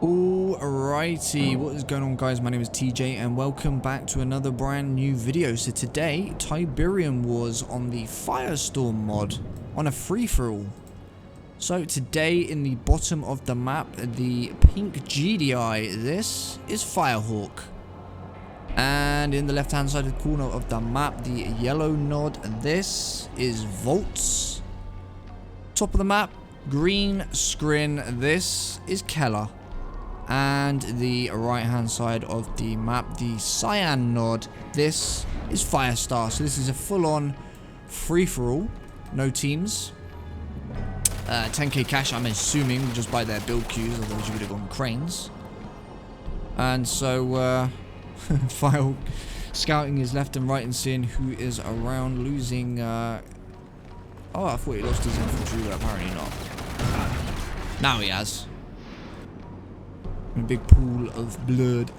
Alrighty, what is going on, guys? My name is TJ and welcome back to another brand new video. So today, Tiberium Wars on the Firestorm mod on a free-for-all. So today in the bottom of the map, the pink GDI, this is Firehawk. And in the left-hand side of the corner of the map, the yellow nod, this is Volts. Top of the map, green screen, this is Keller. And the right hand side of the map, the cyan nod, this is Firestar. So this is a full-on free-for-all, no teams. 10k cash, I'm assuming, just by their build queues, otherwise you would have gone cranes. And so Firehawk scouting his left and right and seeing who is around, losing oh, I thought he lost his infantry, but apparently not. Now he has. A big pool of blood.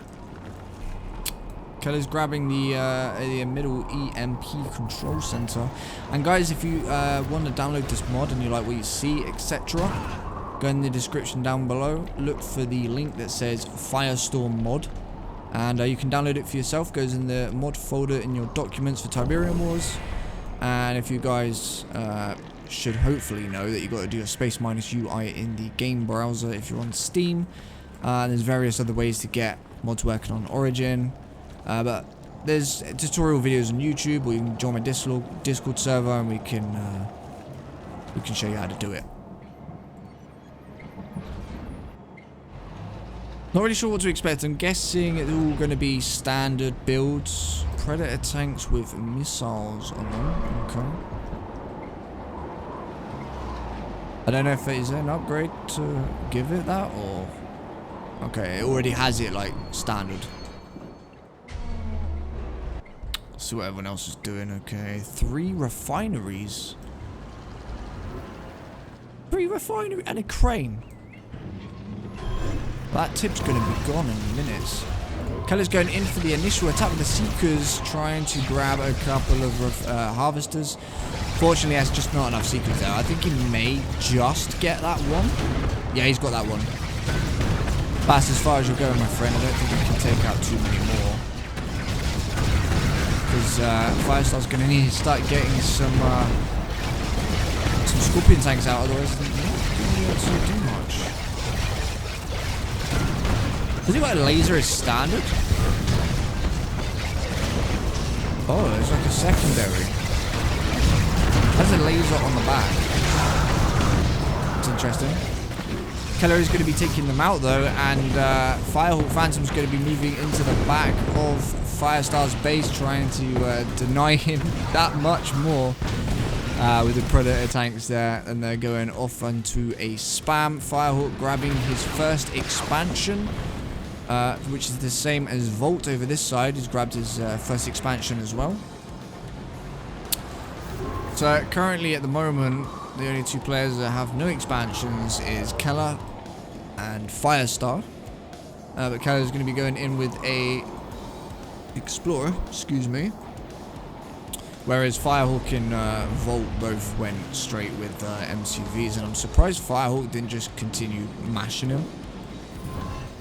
Keller's grabbing the middle EMP control center. And guys, if you want to download this mod and you like what you see, etc., go in the description down below. Look for the link that says Firestorm mod, and you can download it for yourself. Goes in the mod folder in your documents for Tiberium Wars. And if you guys should hopefully know that you got to do a space minus UI in the game browser if you're on Steam. There's various other ways to get mods working on Origin, but there's tutorial videos on YouTube, or you can join my Discord server and we can show you how to do it. Not really sure what to expect. I'm guessing it's all going to be standard builds, Predator tanks with missiles on them. Okay. I don't know if it is an upgrade to give it that, or... Okay, it already has it, like, standard. See what everyone else is doing, okay. 3 refineries. 3 refineries and a crane. That tip's going to be gone in minutes. Keller's going in for the initial attack with the Seekers, trying to grab a couple of harvesters. Fortunately, that's just not enough Seekers there. I think he may just get that one. Yeah, he's got that one. That's as far as you're going, my friend. I don't think you can take out too many more. Because Firestar's going to need to start getting some Scorpion tanks out, otherwise he's not going to be able to do much. Does he got a laser as standard? Oh, it's like a secondary. Has a laser on the back. That's interesting. Keller is going to be taking them out though, and Firehawk Phantom's going to be moving into the back of Firestar's base, trying to deny him that much more with the Predator tanks there, and they're going off onto a spam. Firehawk grabbing his first expansion, which is the same as Volt over this side. He's grabbed his first expansion as well. So currently at the moment, the only 2 players that have no expansions is Keller and Firestar. But Keller's going to be going in with a Explorer, excuse me. Whereas Firehawk and Volt both went straight with MCVs. And I'm surprised Firehawk didn't just continue mashing him.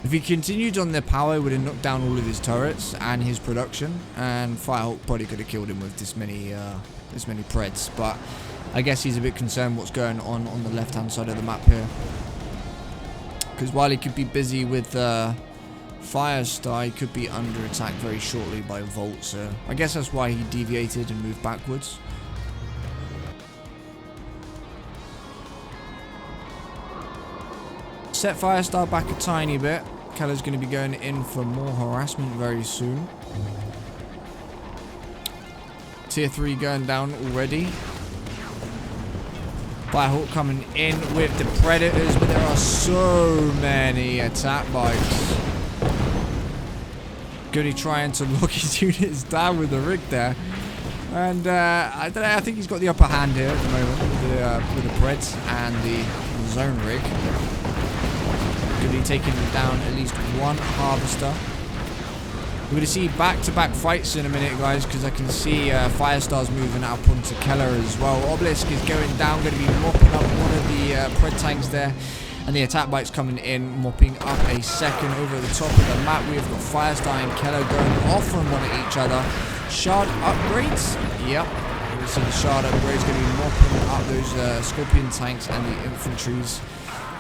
If he continued on their power, it would have knocked down all of his turrets and his production. And Firehawk probably could have killed him with this many Preds. But I guess he's a bit concerned what's going on the left-hand side of the map here. Because while he could be busy with Firestar, he could be under attack very shortly by Volt. So I guess that's why he deviated and moved backwards. Set Firestar back a tiny bit. Keller's going to be going in for more harassment very soon. Tier 3 going down already. Firehawk coming in with the Predators, but there are so many attack bikes. Goody trying to lock his units down with the rig there. And I don't know, I think he's got the upper hand here at the moment with the Preds and the zone rig. Goody taking down at least 1 harvester. We're going to see back-to-back fights in a minute, guys, because I can see Firestar's moving up onto Keller as well. Obelisk is going down, going to be mopping up one of the Pred tanks there. And the attack bike's coming in, mopping up a second over the top of the map. We've got Firestar and Keller going off on one at each other. Shard upgrades. Yep. You can see the shard upgrades going to be mopping up those Scorpion tanks and the infantries.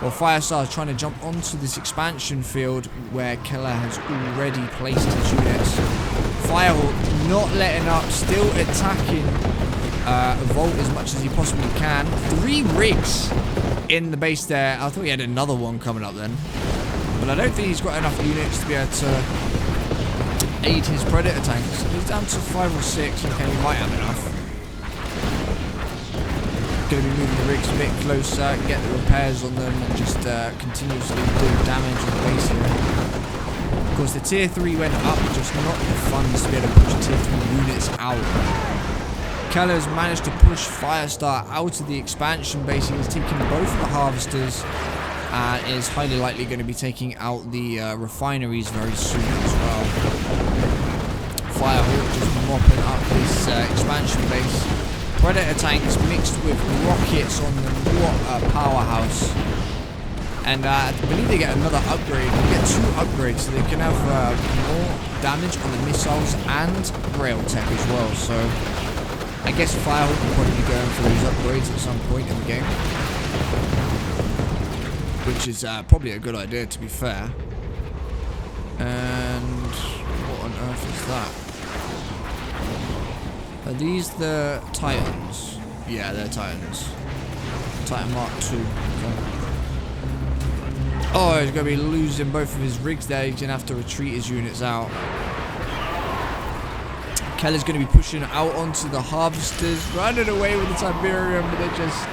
Well, Firestar is trying to jump onto this expansion field where Keller has already placed his units. Firehawk not letting up, still attacking Volt as much as he possibly can. 3 rigs in the base there. I thought he had another one coming up then. But I don't think he's got enough units to be able to aid his Predator tanks. He's down to 5 or 6. Okay, he might have enough. Going to be moving the rigs a bit closer, get the repairs on them, and just continuously do damage on the base here. Of course, the tier 3 went up, just not the funds to be able to push tier 3 units out. Keller's managed to push Firestar out of the expansion base. He's taking both of the harvesters and is highly likely going to be taking out the refineries very soon as well. Firehawk just mopping up this expansion base. Predator tanks mixed with rockets on them. What a powerhouse. And I believe they get another upgrade. They get 2 upgrades, so they can have more damage on the missiles and rail tech as well. So I guess Firehawk will probably be going for those upgrades at some point in the game. Which is probably a good idea, to be fair. And what on earth is that? Are these the Titans? Yeah, they're Titans. Titan Mark II. Okay. Oh, he's going to be losing both of his rigs there. He's going to have to retreat his units out. Keller's going to be pushing out onto the harvesters. Running away with the Tiberium, but they're just...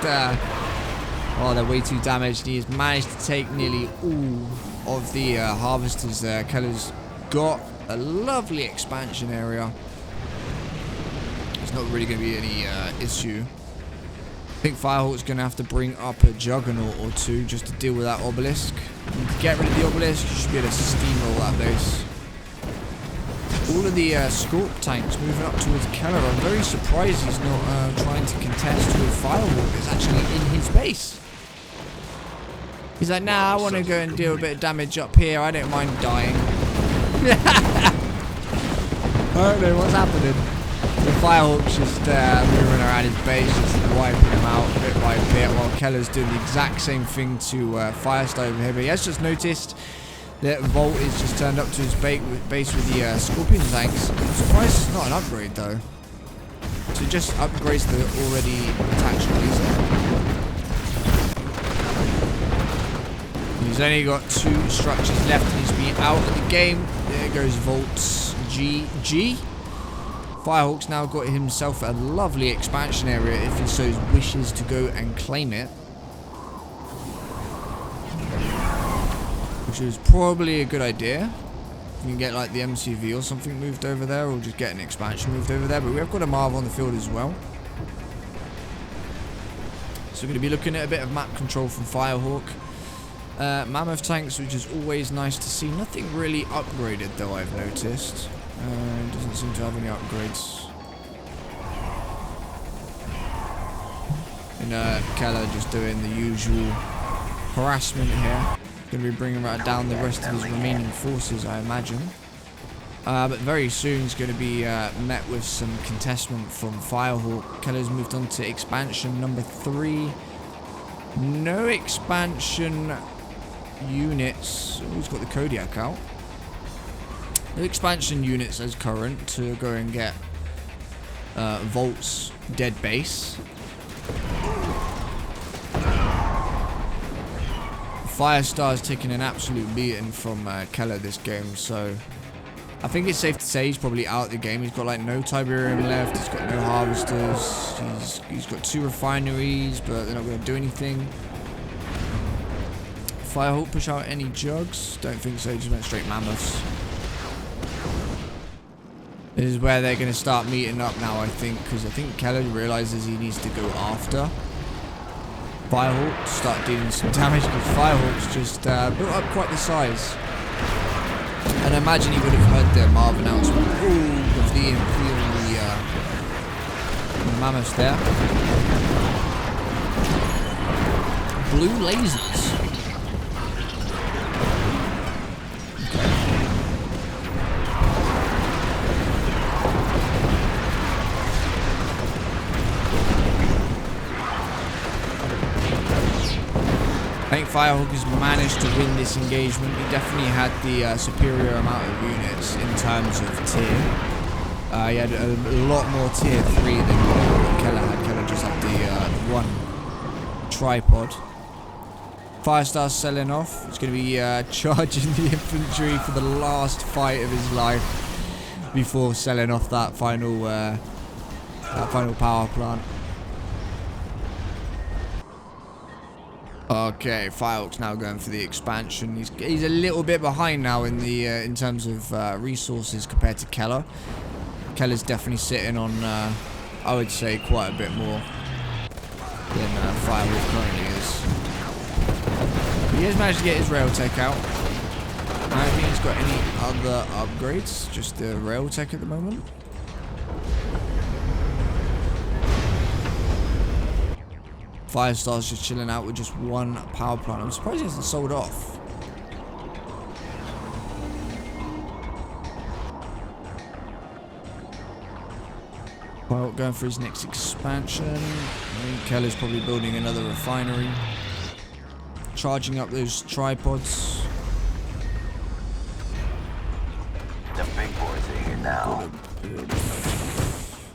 oh, they're way too damaged. He has managed to take nearly all of the harvesters there. Keller's got a lovely expansion area. Not really going to be any issue. I think Firehawk's going to have to bring up a Juggernaut or 2 just to deal with that obelisk. And to get rid of the obelisk, you should be able to steamroll that base. All of the Scorp tanks moving up towards Keller. I'm very surprised he's not trying to contest with Firehawk. It's actually in his base. He's like, nah, I want to go and deal a bit of damage up here. I don't mind dying. I don't know what's happening. The Firehawk's just moving around his base, just wiping him out bit by bit, while Keller's doing the exact same thing to Firestar over here. But he has just noticed that Volt is just turned up to his base with the Scorpion tanks. I'm surprised it's not an upgrade though. So it just upgrades the already attached laser. He's only got 2 structures left and he's been out of the game. There goes Volt's GG. Firehawk's now got himself a lovely expansion area if he so wishes to go and claim it. Which is probably a good idea. You can get like the MCV or something moved over there, or just get an expansion moved over there. But we have got a Marv on the field as well. So we're going to be looking at a bit of map control from Firehawk. Mammoth tanks, which is always nice to see. Nothing really upgraded though, I've noticed. Doesn't seem to have any upgrades. And Keller just doing the usual harassment here. Going to be bringing down the rest of his remaining forces, I imagine. But very soon he's going to be met with some contestment from Firehawk. Keller's moved on to expansion number 3. No expansion units. Oh, he's got the Kodiak out. No expansion units as current to go and get Volt's dead base. Firestar's taking an absolute beating from Keller this game, so I think it's safe to say he's probably out of the game. He's got like no Tiberium left, he's got no harvesters, he's got 2 refineries, but they're not going to do anything. Firehawk push out any jugs? Don't think so, just went straight mammoths. This is where they're going to start meeting up now, I think, because I think Keller realizes he needs to go after Firehawk to start dealing some damage, because Firehawk's just built up quite the size. And I imagine he would have heard the Marv announcement. Ooh, of the mammoths there. Blue lasers. think Firehawk has managed to win this engagement. He definitely had the superior amount of units in terms of tier. He had a lot more tier 3 than what Keller had. Keller just had the one tripod. Firestar's selling off. He's going to be charging the infantry for the last fight of his life before selling off that final power plant. Okay, Firehawk's now going for the expansion. He's a little bit behind now in the in terms of resources compared to Keller. Keller's definitely sitting on, I would say, quite a bit more than Firehawk currently is. He has managed to get his rail tech out. I don't think he's got any other upgrades, just the rail tech at the moment. Firestar's just chilling out with just one power plant. I'm surprised he hasn't sold off. Well, going for his next expansion. I think Keller's probably building another refinery. Charging up those tripods. The big boys are here now.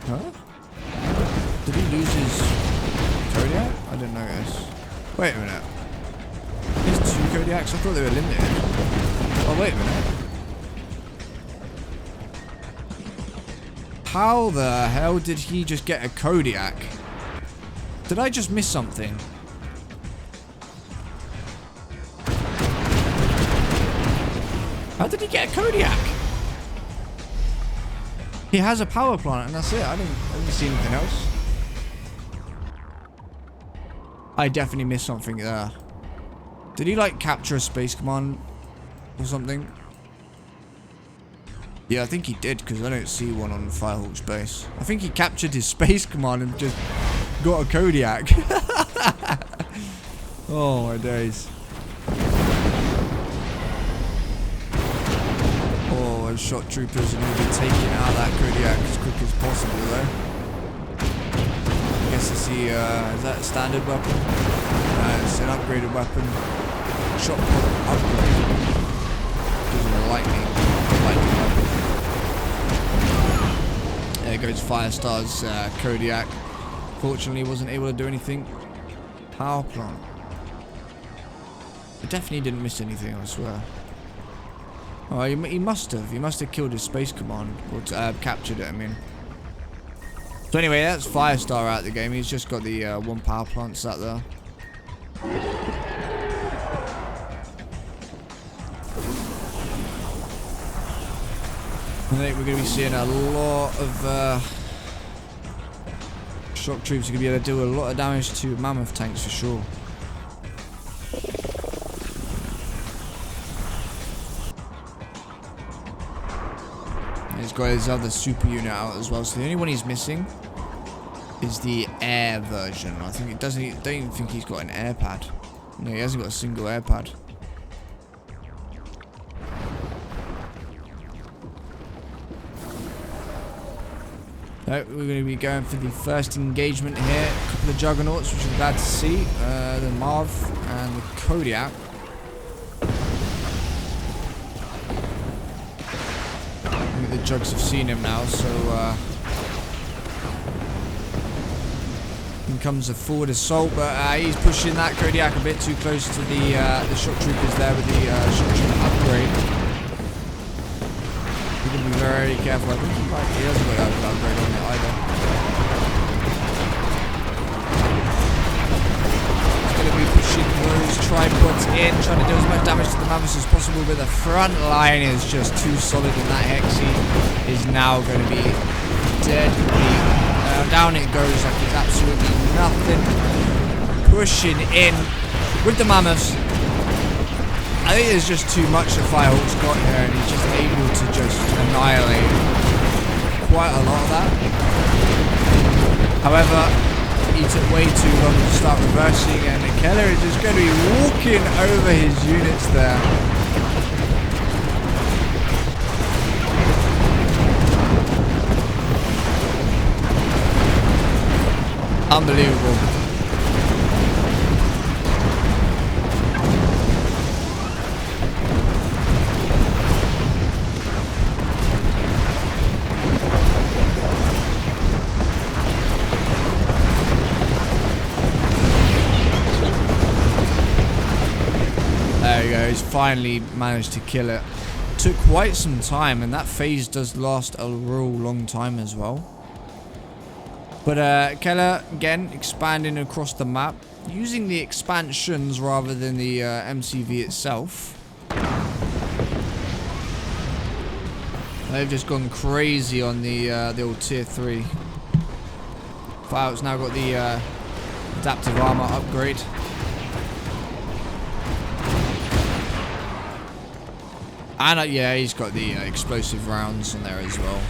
Huh? Did he lose his Kodiak? I didn't notice. Wait a minute. There's 2 Kodiaks? I thought they were limited. Oh, wait a minute. How the hell did he just get a Kodiak? Did I just miss something? How did he get a Kodiak? He has a power plant and that's it. I didn't see anything else. I definitely missed something there. Did he like capture a space command or something? Yeah, I think he did because I don't see one on Firehawk's base. I think he captured his space command and just got a Kodiak. Oh my days. Oh, those shot troopers are going to be taking out that Kodiak as quick as possible though. I guess it's the, is that a standard weapon? It's an upgraded weapon. Shot upgrade. Gives him a lightning weapon. There goes Firestar's Kodiak. Fortunately, wasn't able to do anything. Power plant. I definitely didn't miss anything, I swear. Oh, he must have. He must have killed his space command. Or captured it, I mean. So anyway, that's Firestar out of the game. He's just got the one power plant sat there. I think we're going to be seeing a lot of shock troops are going to be able to do a lot of damage to mammoth tanks for sure. He's got his other super unit out as well, so the only one he's missing is the air version. I think it doesn't. I don't even think he's got an air pad. No, he hasn't got a single air pad. So we're going to be going for the first engagement here. A couple of juggernauts, which I'm glad to see. The Marv and the Kodiak. I think the jugs have seen him now, so in comes a forward assault, but he's pushing that Kodiak a bit too close to the shock troopers there with the shock trooper upgrade. He's going to be very careful. I think he hasn't got an upgrade on it either. He's going to be pushing those tripods in, trying to do as much damage to the mammoths as possible, but the front line is just too solid, and that Hexy is now going to be dead. Down it goes like it's absolutely nothing. Pushing in with the mammoths. I think there's just too much that Firehawk's got here, and he's just able to just annihilate quite a lot of that. However, he took way too long to start reversing, and Keller is just going to be walking over his units there. Unbelievable. you go. He's finally managed to kill it. Took quite some time, and that phase does last a real long time as well. But Keller, again, expanding across the map, using the expansions rather than the MCV itself. They've just gone crazy on the old tier 3. Fireworks now got the adaptive armor upgrade. And yeah, he's got the explosive rounds on there as well.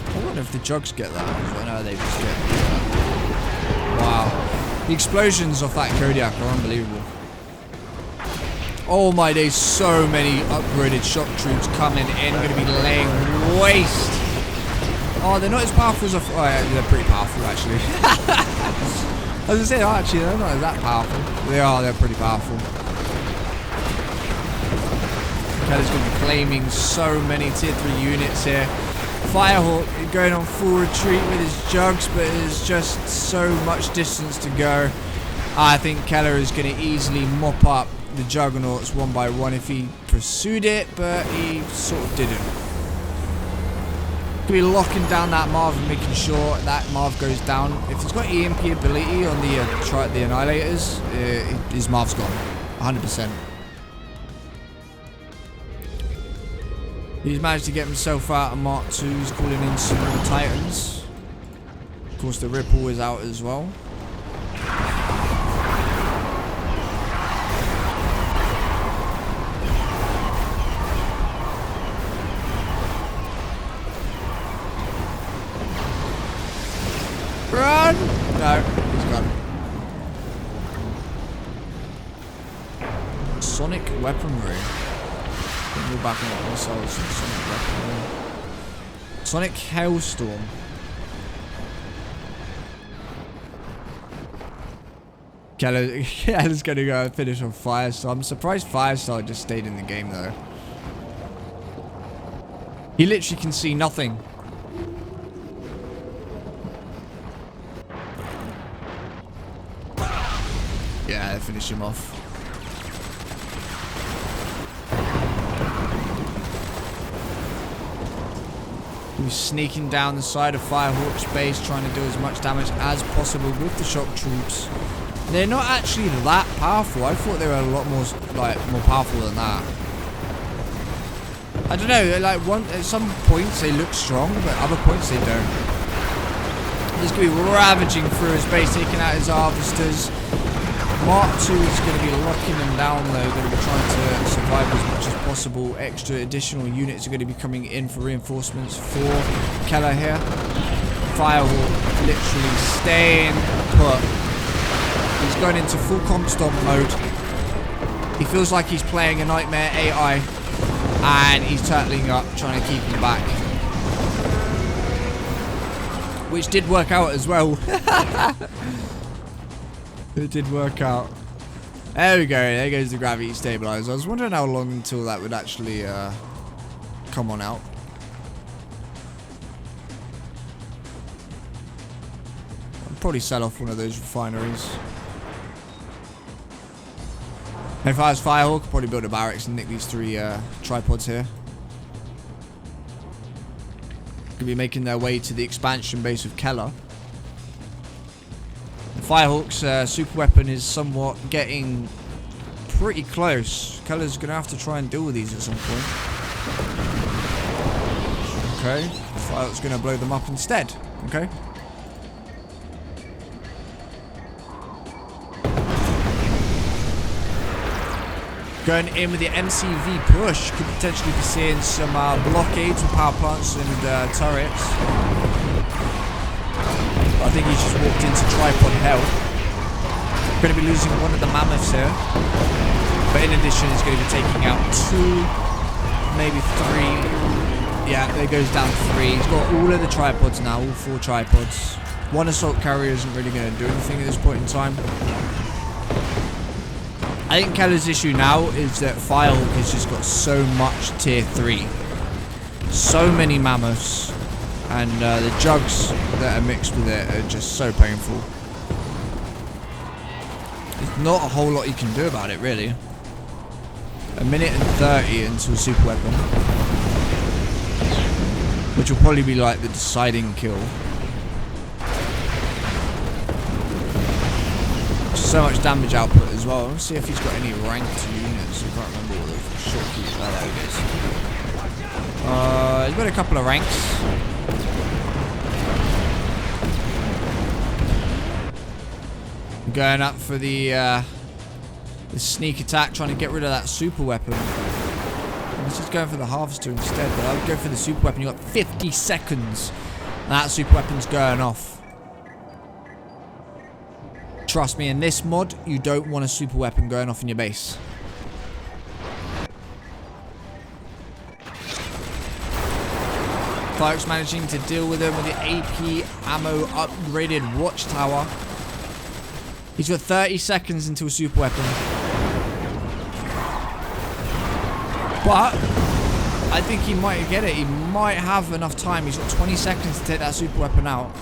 I wonder if the jugs get that. I know they just get that. Wow. The explosions off that Kodiak are unbelievable. Oh my days, so many upgraded shock troops coming in, going to be laying waste. Oh, they're not as powerful as I thought. Oh, yeah, they're pretty powerful actually. As I said, actually, they're not that powerful. They are, they're pretty powerful. Kelly's going to be claiming so many tier 3 units here. Firehawk going on full retreat with his jugs, but there's just so much distance to go. I think Keller is going to easily mop up the Juggernauts one by one if he pursued it, but he sort of didn't. Could be locking down that Marv and making sure that Marv goes down. If it's got EMP ability on the Annihilators, his Marv's gone, 100%. He's managed to get himself out of Mark II. He's calling in some more Titans. Of course, the Ripple is out as well. Run! No, he's gone. Sonic weaponry. We're back on the missiles. Sonic weaponry. Sonic Hailstorm. Keller's gonna go and finish on Firestar. I'm surprised Firestar just stayed in the game though. He literally can see nothing. Yeah, finish him off. He's sneaking down the side of Firehawk's base, trying to do as much damage as possible with the shock troops. They're not actually that powerful. I thought they were a lot more, more powerful than that. I don't know. At some points they look strong, but other points they don't. He's going to be ravaging through his base, taking out his harvesters. Mark II is going to be locking them down though, going to be trying to survive as much as possible. Extra additional units are going to be coming in for reinforcements for Keller here. Firehawk literally staying put. He's going into full comp stomp mode. He feels like he's playing a Nightmare AI and he's turtling up, trying to keep him back. Which did work out as well. It did work out. There we go. There goes the gravity stabilizer. I was wondering how long until that would actually come on out. I'll probably sell off one of those refineries. If I was Firehawk, I'd probably build a barracks and nick these 3 tripods here. Could be making their way to the expansion base of Keller. Firehawk's super weapon is somewhat getting pretty close. Keller's going to have to try and deal with these at some point. Okay. Firehawk's going to blow them up instead. Okay. Going in with the MCV push. Could potentially be seeing some blockades with power plants and turrets. I think he's just walked into tripod hell. Going to be losing one of the mammoths here. But in addition, he's going to be taking out 2, maybe 3. Yeah, there goes down 3. He's got all of the tripods now, all 4 tripods. 1 assault carrier isn't really going to do anything at this point in time. I think Keller's issue now is that Firehawk has just got so much tier 3. So many mammoths. And the jugs that are mixed with it are just so painful. There's not a whole lot you can do about it, really. 1:30 until super weapon. Which will probably be like the deciding kill. So much damage output as well. Let's see if he's got any ranked units. I can't remember what the short keys are. There he is. He's got a couple of ranks. Going up for the sneak attack, trying to get rid of that super weapon. He's just going for the harvester instead, but I would go for the super weapon. You've got 50 seconds. And that super weapon's going off. Trust me, in this mod, you don't want a super weapon going off in your base. Fireworks managing to deal with him with the AP ammo upgraded watchtower. He's got 30 seconds until a super weapon. But I think he might get it. He might have enough time. He's got 20 seconds to take that super weapon out.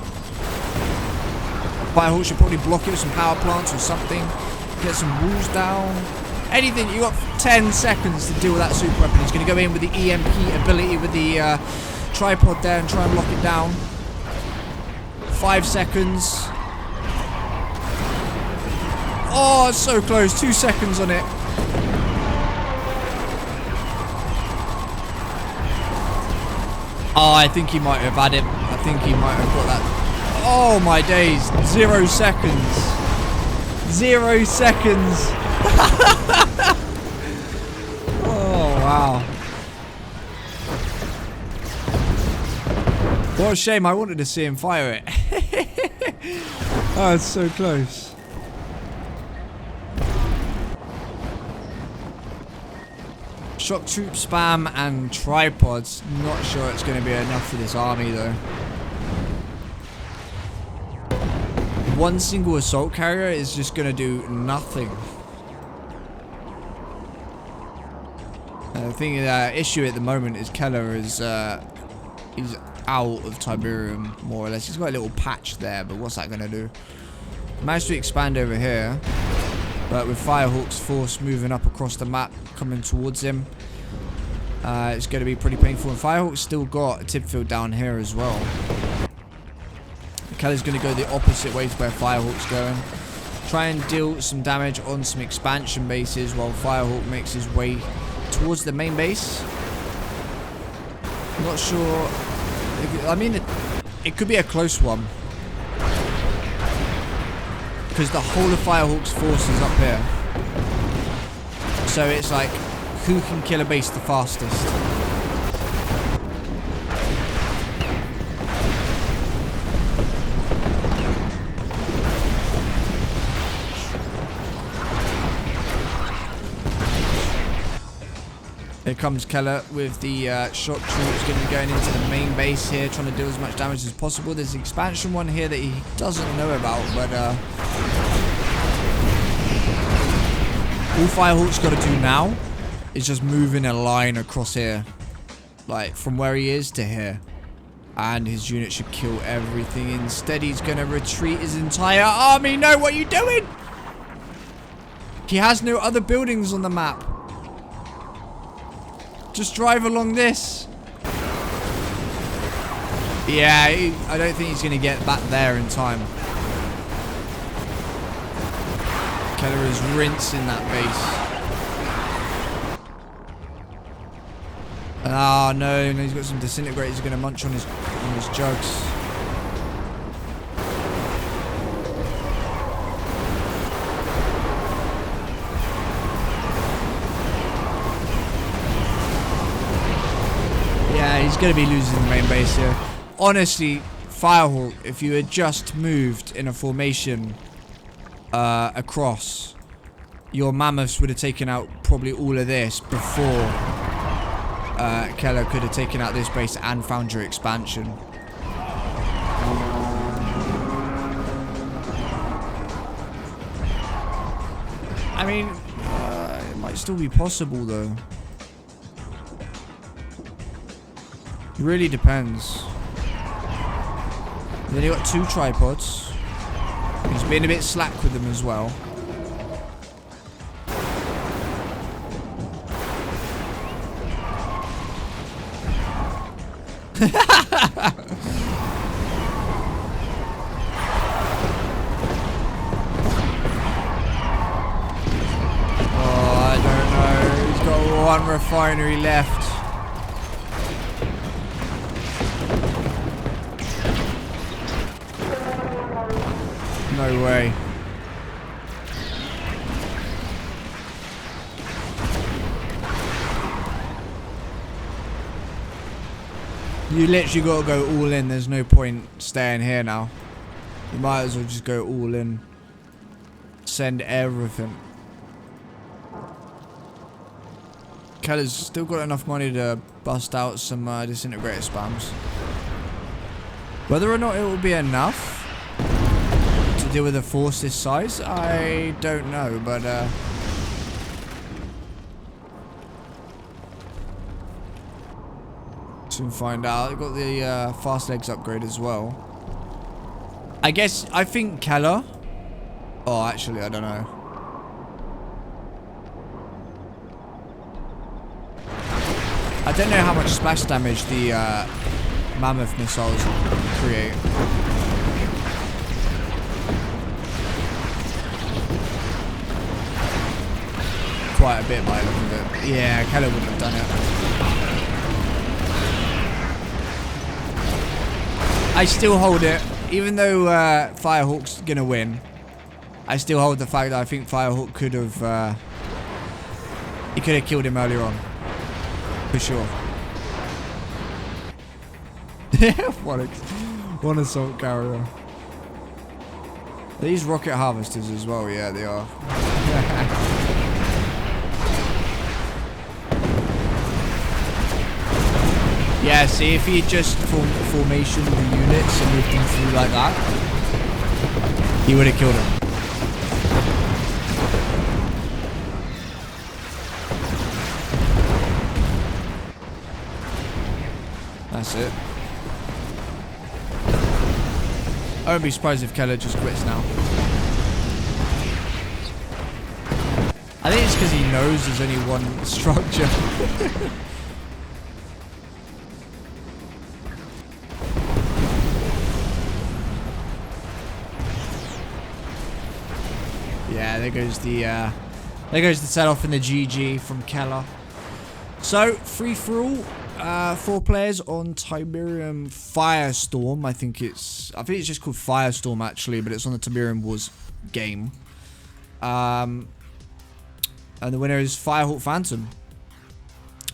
Firehawk should probably block it with some power plants or something. Get some walls down. Anything. You got 10 seconds to deal with that super weapon. He's going to go in with the EMP ability with the tripod there and try and lock it down. 5 seconds. Oh, it's so close. 2 seconds on it. Oh, I think he might have had it. I think he might have got that. Oh, my days. 0 seconds. 0 seconds. Oh, wow. What a shame. I wanted to see him fire it. Oh, it's so close. Shock troop spam and tripods. Not sure it's going to be enough for this army though. One single assault carrier is just going to do nothing. The issue at the moment is Keller is he's out of Tiberium more or less. He's got a little patch there, but what's that going to do? Managed to expand over here. But with Firehawk's force moving up across the map, coming towards him, it's going to be pretty painful. And Firehawk's still got a tip field down here as well. Kelly's going to go the opposite way to where Firehawk's going. Try and deal some damage on some expansion bases while Firehawk makes his way towards the main base. Not sure. I mean, it could be a close one. Because the whole of Firehawk's force is up here. So it's like, who can kill a base the fastest? Here comes Keller with the shock troops going to be going into the main base here, trying to do as much damage as possible. There's an expansion one here that he doesn't know about, but all Firehawk's got to do now is just move in a line across here, like from where he is to here, and his unit should kill everything. Instead, he's going to retreat his entire army. No, what are you doing? He has no other buildings on the map. Just drive along this. Yeah, I don't think he's going to get back there in time. Keller is rinsing that base. Oh no, he's got some disintegrators. He's going to munch on his jugs. He's going to be losing the main base here. Honestly, Firehawk, if you had just moved in a formation across, your mammoths would have taken out probably all of this before Keller could have taken out this base and found your expansion. I mean, might still be possible though. It really depends. Then you got 2 tripods. He's been a bit slack with them as well. One refinery left. No way. You literally got to go all in. There's no point staying here now. You might as well just go all in. Send everything. Keller's still got enough money to bust out some disintegrator spams. Whether or not it will be enough to deal with a force this size, I don't know, but soon find out. I've got the fast legs upgrade as well. I think Keller. Oh, actually, I don't know. I don't know how much splash damage the mammoth missiles create. Quite a bit by the look of it. Yeah, Keller wouldn't have done it. I still hold it. Even though Firehawk's gonna win, I still hold the fact that I think Firehawk could have... he could have killed him earlier on. For sure. One assault carrier. These rocket harvesters as well, yeah, they are. Yeah, see, if he just formation the units and moved them through like that, he would have killed him. That's it. I won't be surprised if Keller just quits now. I think it's because he knows there's only one structure. Yeah, there goes the set off in the GG from Keller. So, free for all. 4 players on Tiberium Firestorm. I think it's just called Firestorm actually, but it's on the Tiberium Wars game. And the winner is Firehawk Phantom,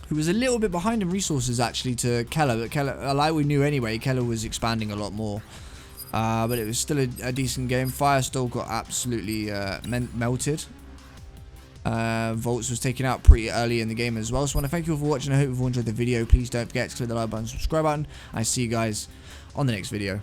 who was a little bit behind in resources actually to Keller, but Keller, like we knew anyway, Keller was expanding a lot more. But it was still a decent game. Firestar got absolutely melted. Volts was taken out pretty early in the game as well. So I want to thank you all for watching. I hope you've all enjoyed the video. Please don't forget to click the like button, subscribe button. I see you guys on the next video.